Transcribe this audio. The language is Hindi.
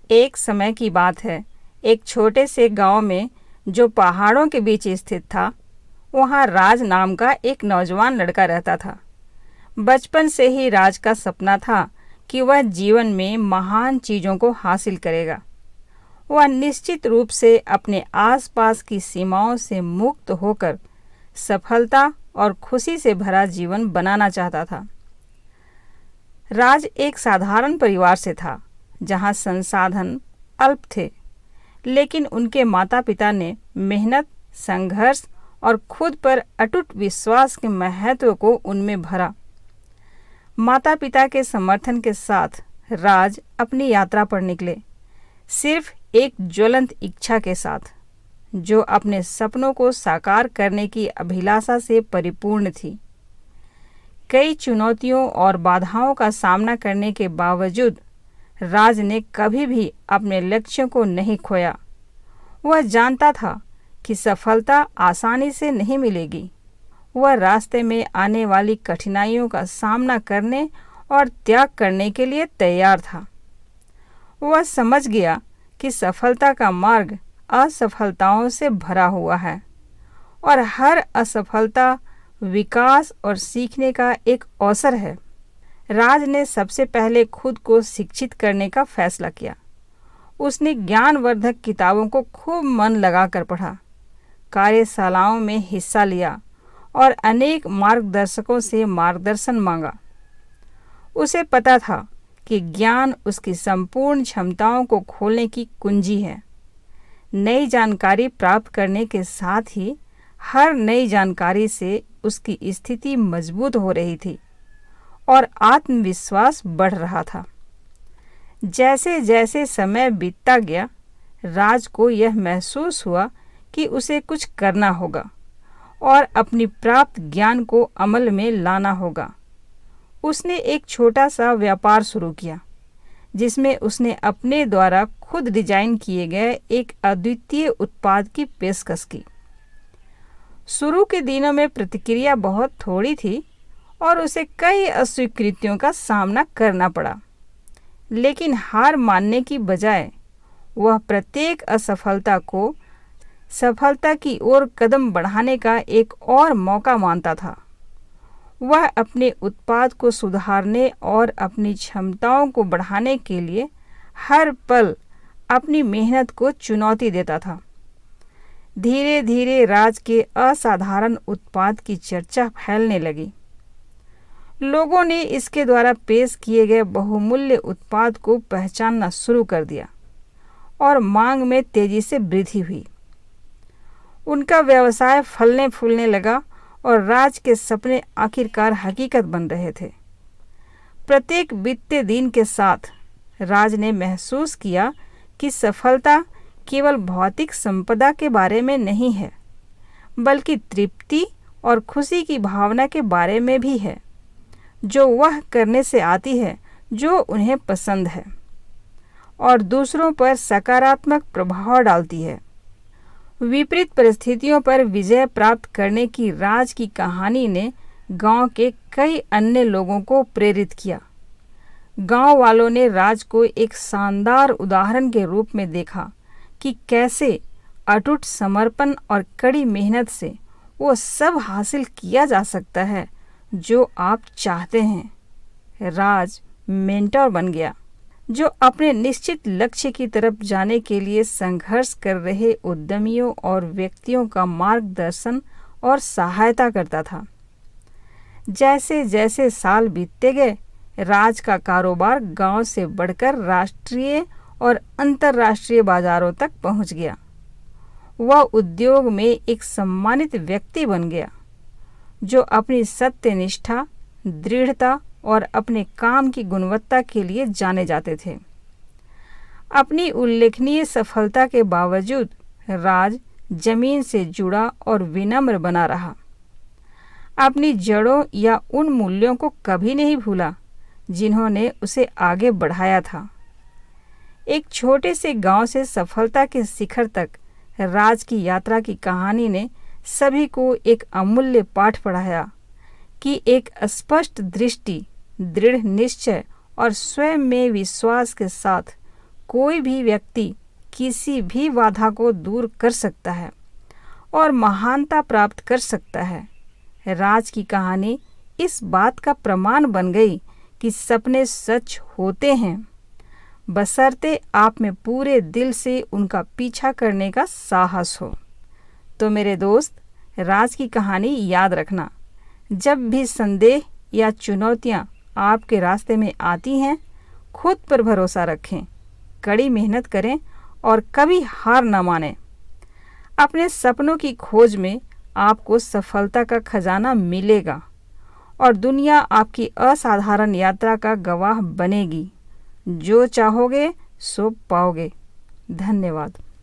एक समय की बात है, एक छोटे से गांव में जो पहाड़ों के बीच स्थित था, वहां राज नाम का एक नौजवान लड़का रहता था। बचपन से ही राज का सपना था कि वह जीवन में महान चीज़ों को हासिल करेगा। वह निश्चित रूप से अपने आसपास की सीमाओं से मुक्त होकर सफलता और खुशी से भरा जीवन बनाना चाहता था। राज एक साधारण परिवार से था, जहां संसाधन अल्प थे, लेकिन उनके माता पिता ने मेहनत, संघर्ष और खुद पर अटूट विश्वास के महत्व को उनमें भरा। माता पिता के समर्थन के साथ राज अपनी यात्रा पर निकले, सिर्फ एक ज्वलंत इच्छा के साथ, जो अपने सपनों को साकार करने की अभिलाषा से परिपूर्ण थी। कई चुनौतियों और बाधाओं का सामना करने के बावजूद राज ने कभी भी अपने लक्ष्यों को नहीं खोया। वह जानता था कि सफलता आसानी से नहीं मिलेगी। वह रास्ते में आने वाली कठिनाइयों का सामना करने और त्याग करने के लिए तैयार था। वह समझ गया कि सफलता का मार्ग असफलताओं से भरा हुआ है और हर असफलता विकास और सीखने का एक अवसर है। राज ने सबसे पहले खुद को शिक्षित करने का फैसला किया। उसने ज्ञानवर्धक किताबों को खूब मन लगाकर पढ़ा, कार्यशालाओं में हिस्सा लिया और अनेक मार्गदर्शकों से मार्गदर्शन मांगा। उसे पता था कि ज्ञान उसकी संपूर्ण क्षमताओं को खोलने की कुंजी है। नई जानकारी प्राप्त करने के साथ ही हर नई जानकारी से उसकी स्थिति मजबूत हो रही थी और आत्मविश्वास बढ़ रहा था। जैसे जैसे समय बीतता गया, राज को यह महसूस हुआ कि उसे कुछ करना होगा और अपनी प्राप्त ज्ञान को अमल में लाना होगा। उसने एक छोटा सा व्यापार शुरू किया, जिसमें उसने अपने द्वारा खुद डिजाइन किए गए एक अद्वितीय उत्पाद की पेशकश की। शुरू के दिनों में प्रतिक्रिया बहुत थोड़ी थी और उसे कई अस्वीकृतियों का सामना करना पड़ा, लेकिन हार मानने की बजाय वह प्रत्येक असफलता को सफलता की ओर कदम बढ़ाने का एक और मौका मानता था। वह अपने उत्पाद को सुधारने और अपनी क्षमताओं को बढ़ाने के लिए हर पल अपनी मेहनत को चुनौती देता था। धीरे धीरे राज के असाधारण उत्पाद की चर्चा फैलने लगी। लोगों ने इसके द्वारा पेश किए गए बहुमूल्य उत्पाद को पहचानना शुरू कर दिया और मांग में तेजी से वृद्धि हुई। उनका व्यवसाय फलने फूलने लगा और राज के सपने आखिरकार हकीकत बन रहे थे। प्रत्येक बीतते दिन के साथ राज ने महसूस किया कि सफलता केवल भौतिक संपदा के बारे में नहीं है, बल्कि तृप्ति और खुशी की भावना के बारे में भी है, जो वह करने से आती है जो उन्हें पसंद है और दूसरों पर सकारात्मक प्रभाव डालती है। विपरीत परिस्थितियों पर विजय प्राप्त करने की राज की कहानी ने गांव के कई अन्य लोगों को प्रेरित किया। गांव वालों ने राज को एक शानदार उदाहरण के रूप में देखा कि कैसे अटूट समर्पण और कड़ी मेहनत से वो सब हासिल किया जा सकता है जो आप चाहते हैं। राज मेंटर बन गया, जो अपने निश्चित लक्ष्य की तरफ जाने के लिए संघर्ष कर रहे उद्यमियों और व्यक्तियों का मार्गदर्शन और सहायता करता था। जैसे जैसे साल बीतते गए, राज का कारोबार गांव से बढ़कर राष्ट्रीय और अंतर्राष्ट्रीय बाजारों तक पहुंच गया। वह उद्योग में एक सम्मानित व्यक्ति बन गया, जो अपनी सत्यनिष्ठा, दृढ़ता और अपने काम की गुणवत्ता के लिए जाने जाते थे। अपनी उल्लेखनीय सफलता के बावजूद राज जमीन से जुड़ा और विनम्र बना रहा। अपनी जड़ों या उन मूल्यों को कभी नहीं भूला जिन्होंने उसे आगे बढ़ाया था। एक छोटे से गांव से सफलता के शिखर तक राज की यात्रा की कहानी ने सभी को एक अमूल्य पाठ पढ़ाया कि एक स्पष्ट दृष्टि, दृढ़ निश्चय और स्वयं में विश्वास के साथ कोई भी व्यक्ति किसी भी बाधा को दूर कर सकता है और महानता प्राप्त कर सकता है। राज की कहानी इस बात का प्रमाण बन गई कि सपने सच होते हैं, बशर्ते आप में पूरे दिल से उनका पीछा करने का साहस हो। तो मेरे दोस्त, राज की कहानी याद रखना। जब भी संदेह या चुनौतियां आपके रास्ते में आती हैं, खुद पर भरोसा रखें, कड़ी मेहनत करें और कभी हार न मानें। अपने सपनों की खोज में आपको सफलता का खजाना मिलेगा और दुनिया आपकी असाधारण यात्रा का गवाह बनेगी। जो चाहोगे सो पाओगे। धन्यवाद।